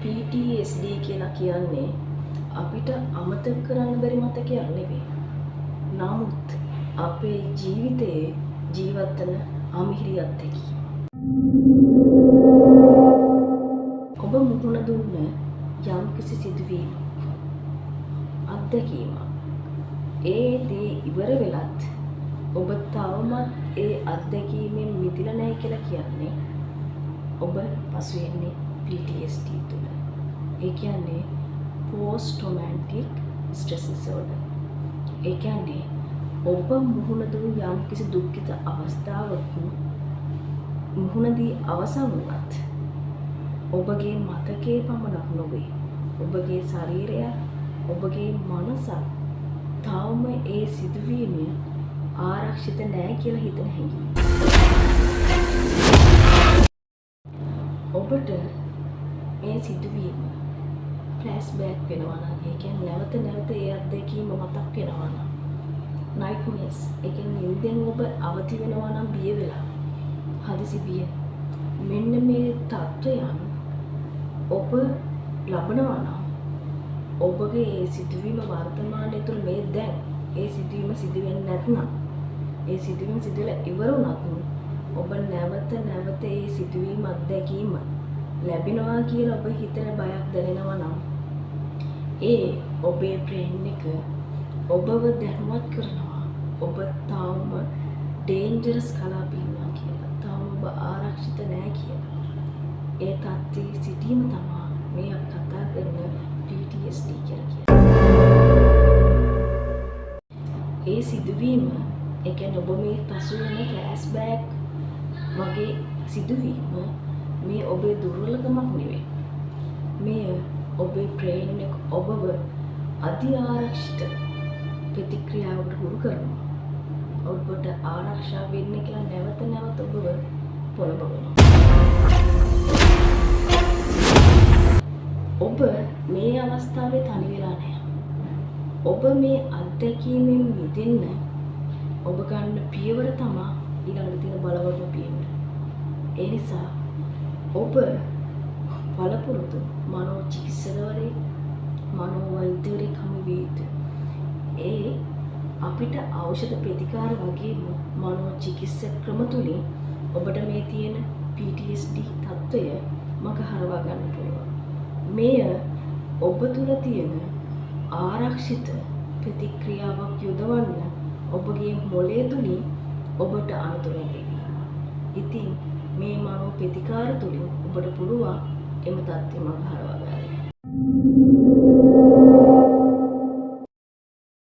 PTSD කියලා කියන්නේ අපිට අමතක කරන්න බැරි මතකයක් නෙවෙයි. නමුත් අපේ ජීවිතයේ ජීවත් වෙන අමිහිරි අත්දැකීම්. ඔබ මුහුණ දුන්න යම්කිසි සිදුවීමක් අත්දැකීමක්. ඒ දේ ඉවර වෙලත් ඔබ තවමත් ඒ අත්දැකීමෙන් මිදිලා නැහැ කියලා කියන්නේ ඔබ පසු වෙන්නේ PTSD තුල. ඒ කියන්නේ post traumatic stress disorder. ඒ කියන්නේ ඔබ මුහුණ දුන් යම්කිසි දුක්ඛිත අවස්ථාවක මුහුණ දී අවසන් වුණත් ඔබගේ මතකයේ පමණක් නොවේ. ඔබගේ ශරීරය, ඔබගේ මනස තවම ඒ සිදුවීමෙන් ආරක්ෂිත නැහැ කියලා හිතන හැඟීම. ඔබට මේ සිදුවීම ෆ්ලෑෂ්බෑක් වෙනවා නම්, ඒ කියන්නේ නැවත නැවත ඒ අත්දැකීම මතක් වෙනවා නම්, නයිට්මෙයර්ස්, ඒ කියන්නේ නිින්දෙන් ඔබ අවදි වෙනවා නම් බිය වෙලා, හදිසි බිය, මෙන්න මේ තත්ත්වයන් ඔබ ලබනවා නම් ඔබගේ ඒ සිදුවීම වර්තමානයේ තුල මේ දැන් ඒ සිදුවීම සිදු වෙන්නේ නැත්නම්, ඒ සිදුවීම සිදුවලා ඉවර වුණත් ඔබ නැවත නැවත ඒ සිදුවීම අත්දැකීම ලැබෙනවා කියලා ඔබ හිතන බයක් දැනෙනවා නම් ඒ ඔබේ බ්‍රේන් එක ඔබව දැනුවත් කරනවා ඔබ තාම ඩේන්ජරස් කලාපේ ඉන්නවා කියලා. තාම ඔබ ආරක්ෂිත නැහැ කියලා. ඒ තත්ත්වයේ සිටීම තමයි මේ අපි කතා කරන PTSD කියලා කියන්නේ. ඒ සිදුවීම, ඒ කියන්නේ ඔබ මේ පසු වෙන ෆ්ලෑෂ්බෑක් වගේ සිදුවීම මේ ඔබේ දුර්වලකමක් නෙවෙයි. මේ ඔබේ බ්‍රේන් එක ඔබව අධි ආරක්ෂිත ප්‍රතික්‍රියාවකට හුරු කරනවා. ඔබට ආරක්ෂා වෙන්න කියලා නැවත නැවත ඔබව පොළඹවනවා. ඔබ මේ අවස්ථාවේ තනි වෙලා නැහැ. ඔබ මේ අත්දැකීමෙන් මිදෙන්න ඔබ ගන්න පියවර තමයි ඊළඟට තියෙන බලවත්ම පියවර. ඒ නිසා ඔබ පළපුරුදු මනෝ චිකිත්සකවරයෙක්, මනෝ වෛද්‍යවරයෙක් හමු විය යුතුයි. ඒ අපිට ඖෂධ ප්‍රතිකාර වගේම මනෝ චිකිත්සක ක්‍රම තුලින් ඔබට මේ තියෙන PTSD තත්ත්වය මග හරවා ගන්න පුළුවන්. මෙය ඔබ තුල තියෙන ආරක්ෂිත ප්‍රතික්‍රියාවක් යොදවන්න ඔබගේ මොළය තුලින් ඔබට අනුතර දෙවි. ඉතින් මේ මනෝ ප්‍රතිකාර තුලින් ඔබට පුළුවන් එම තත්ත්වය මග හරවා ගන්න.